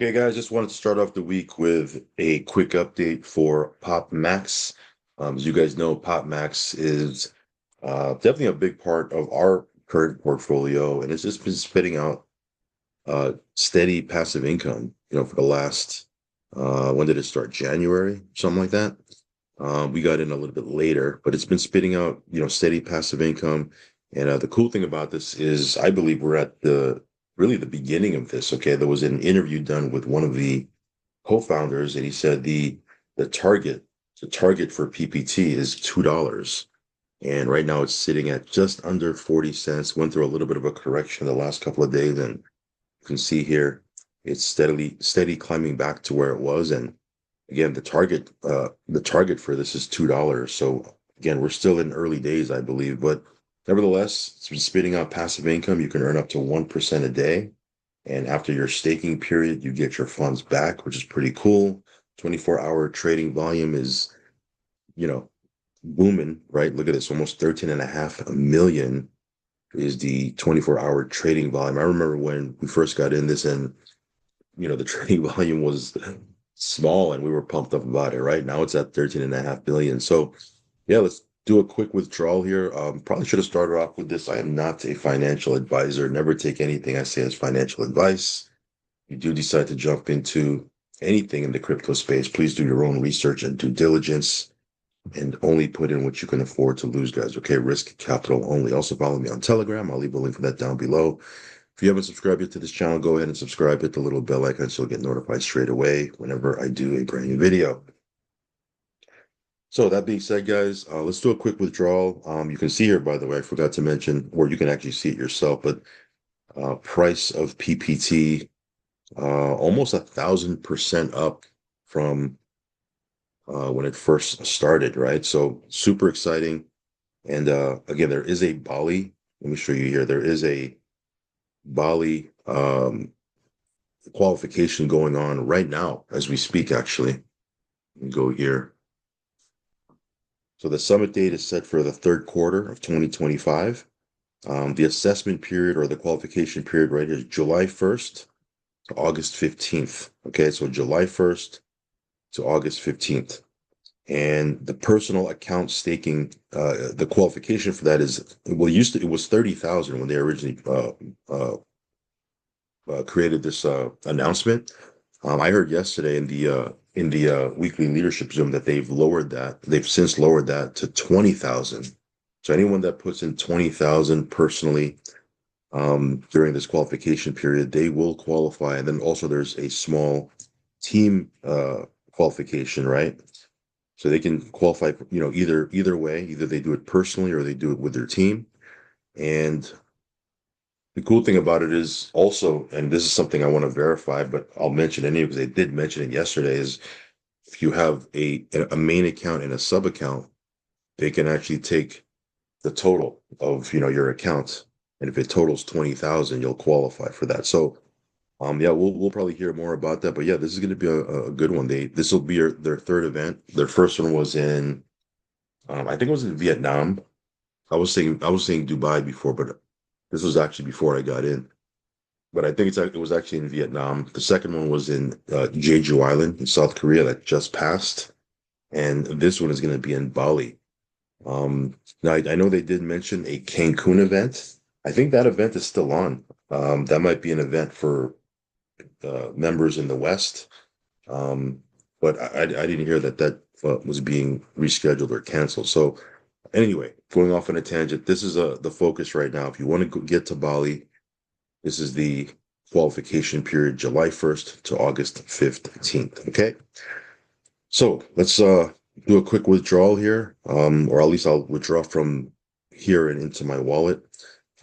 Okay, guys, just wanted to start off the week with a quick update for Pop Max. As you guys know, Pop Max is definitely a big part of our current portfolio, and it's just been spitting out steady passive income, for the last, when did it start? January, something like that. We got in a little bit later, but it's been spitting out, steady passive income. And the cool thing about this is I believe we're at really the beginning of this. Okay. There was an interview done with one of the co-founders, and he said the target, the target for PPT is $2. And right now it's sitting at just under 40 cents. Went through a little bit of a correction the last couple of days, and you can see here it's steady climbing back to where it was. And again, the target for this is $2. So again, we're still in early days, I believe, but nevertheless, it's been spitting out passive income. You can earn up to 1% a day. And after your staking period, you get your funds back, which is pretty cool. 24-hour trading volume is, you know, booming, right? Look at this, almost 13.5 million is the 24-hour trading volume. I remember when we first got in this, and the trading volume was small and we were pumped up about it. Right now it's at 13.5 billion. So yeah, let's do a quick withdrawal here. Probably should have started off with this. I am not a financial advisor. Never take anything I say as financial advice. If you do decide to jump into anything in the crypto space, please do your own research and due diligence, and only put in what you can afford to lose, guys. Okay, risk capital only. Also follow me on Telegram. I'll leave a link for that down below. If you haven't subscribed yet to this channel, go ahead and subscribe. Hit the little bell icon so you'll get notified straight away whenever I do a brand new video. So that being said, guys, let's do a quick withdrawal. You can see here, by the way, I forgot to mention, or you can actually see it yourself, but price of PPT, almost 1,000% up from when it first started, right? So super exciting. And again, there is a Bali. Let me show you here. There is a Bali qualification going on right now as we speak, actually. Go here. So the summit date is set for the third quarter of 2025. The assessment period, or the qualification period, right, is July 1st to August 15th. Okay, so July 1st to August 15th. And the personal account staking, the qualification for that is, well, it was 30,000 when they originally created this announcement. I heard yesterday in the weekly leadership Zoom that they've lowered that. They've since lowered that to 20,000. So anyone that puts in 20,000 personally during this qualification period, they will qualify. And then also there's a small team qualification, right? So they can qualify, either way. Either they do it personally or they do it with their team. And the cool thing about it is also, and this is something I want to verify, but I'll mention it anyway because they did mention it yesterday, is if you have a main account and a sub account, they can actually take the total of your account. And if it totals 20,000, you'll qualify for that. So yeah, we'll probably hear more about that. But yeah, this is going to be a good one. This will be their third event. Their first one was in I think it was in Vietnam. I was saying Dubai before, but this was actually before I got in. But I think it was actually in Vietnam. The second one was in Jeju Island in South Korea that just passed, and this one is going to be in Bali. Now I know they did mention a Cancun event. I think that event is still on. That might be an event for members in the West. But I didn't hear that was being rescheduled or canceled. So anyway, going off on a tangent, this is the focus right now. If you want to get to Bali, this is the qualification period, July 1st to August 15th. Okay. So let's do a quick withdrawal here, or at least I'll withdraw from here and into my wallet.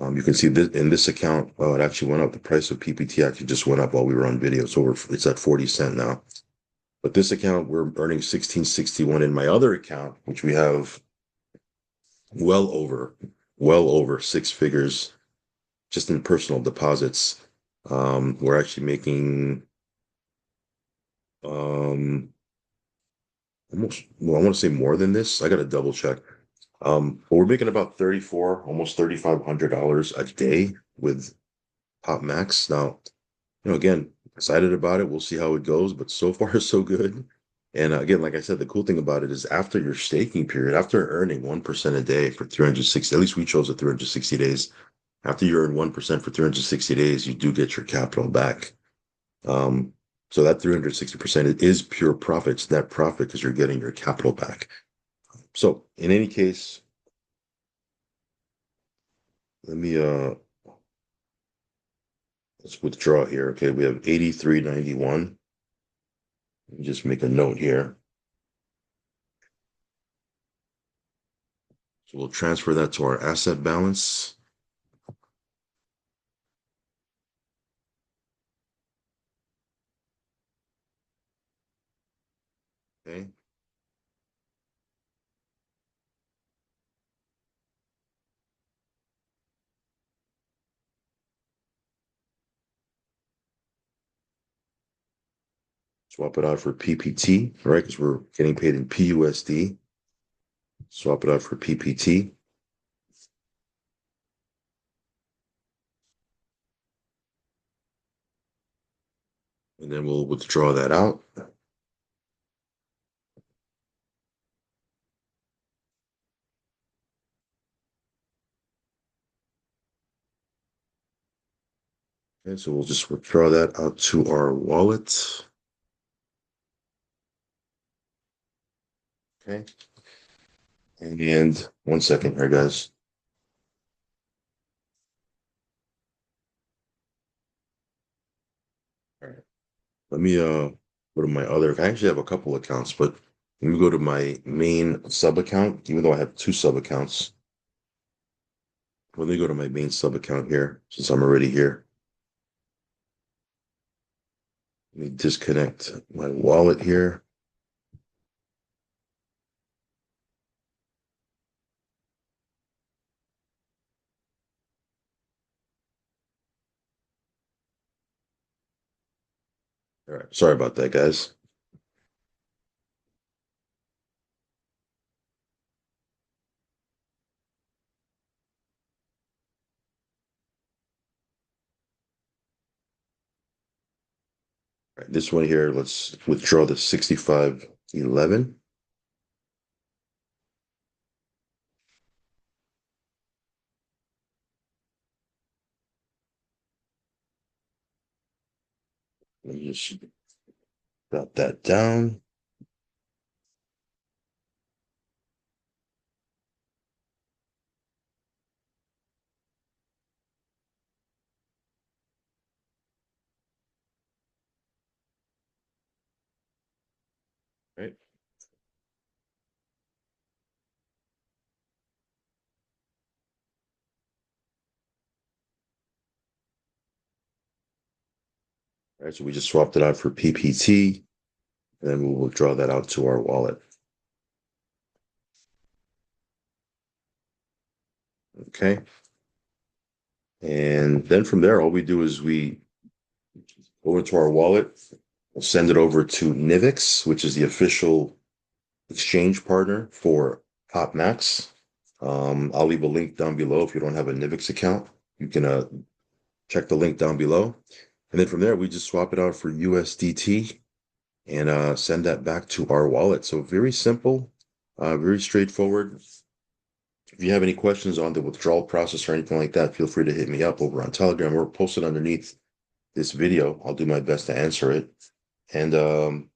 You can see this in this account, it actually went up. The price of PPT actually just went up while we were on video. So it's at 40 cents now. But this account, we're earning 1661. In my other account, which we have well over six figures just in personal deposits, we're actually making almost, well, I want to say more than this. I got to double check. But we're making about almost $3,500 a day with Pop Max. Now, again, excited about it. We'll see how it goes, but so far so good. And again, like I said, the cool thing about it is after your staking period, after earning 1% a day for 360, at least we chose the 360 days. After you earn 1% for 360 days, you do get your capital back. Um, so that 360% is pure profit. It's net profit because you're getting your capital back. So in any case, let me let's withdraw here. Okay, we have 83.91. Let me just make a note here. So we'll transfer that to our asset balance. Okay. Swap it out for PPT, right? Because we're getting paid in PUSD. Swap it out for PPT. And then we'll withdraw that out. Okay, so we'll just withdraw that out to our wallet. Okay. And 1 second here, guys. All right. Let me go to my other. I actually have a couple accounts, but let me go to my main sub account, even though I have two sub accounts. Let me go to my main sub account here since I'm already here. Let me disconnect my wallet here. All right. Sorry about that, guys. All right, this one here, let's withdraw the 65.11. Let me just drop that down. Right. All right. So we just swapped it out for PPT, and then we'll withdraw that out to our wallet. Okay. And then from there, all we do is we go into our wallet, we'll send it over to Nivix, which is the official exchange partner for Top Max. I'll leave a link down below if you don't have a Nivix account. You can check the link down below. And then from there, we just swap it out for USDT and send that back to our wallet. So very simple, very straightforward. If you have any questions on the withdrawal process or anything like that, feel free to hit me up over on Telegram or post it underneath this video. I'll do my best to answer it. And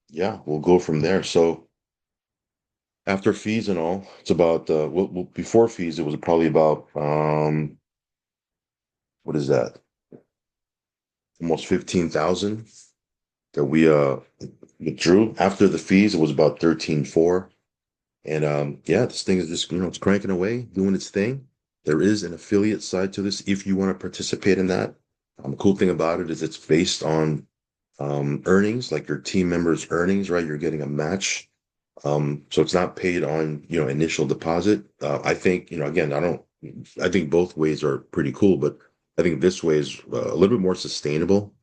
yeah, we'll go from there. So after fees and all, it's about before fees, it was probably about what is that? Almost 15,000 that we withdrew. After the fees, it was about 13.4. And yeah, this thing is just, it's cranking away, doing its thing. There is an affiliate side to this if you want to participate in that. The cool thing about it is it's based on earnings, like your team members' earnings, right? You're getting a match. So it's not paid on, initial deposit. I think, again, I think both ways are pretty cool, but I think this way is a little bit more sustainable.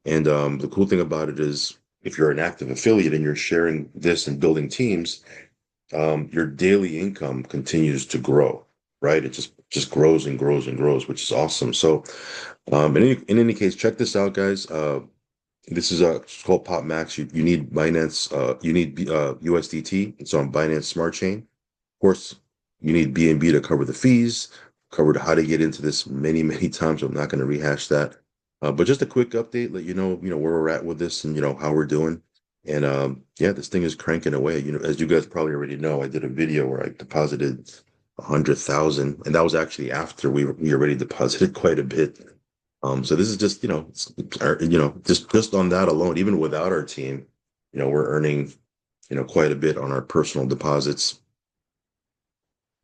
And the cool thing about it is if you're an active affiliate and you're sharing this and building teams, your daily income continues to grow, right? It just just grows and grows and grows, which is awesome. So, in any case, check this out, guys. This is it's called Pop Max. You need Binance. You need USDT. It's on Binance Smart Chain. Of course, you need BNB to cover the fees. Covered how to get into this many times. I'm not going to rehash that. But just a quick update, let you know where we're at with this and how we're doing. And yeah, this thing is cranking away. As you guys probably already know, I did a video where I deposited 100,000, and that was actually after we already deposited quite a bit. So this is just just on that alone, even without our team, we're earning quite a bit on our personal deposits.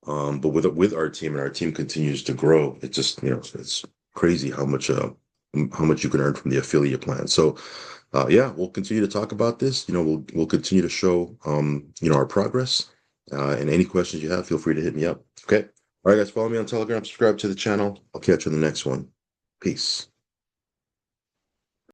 But with our team, and our team continues to grow, it just it's crazy how much you can earn from the affiliate plan. So yeah, we'll continue to talk about this. We'll continue to show our progress. And any questions you have, feel free to hit me up. Okay. All right, guys, follow me on Telegram, subscribe to the channel. I'll catch you in the next one. Peace.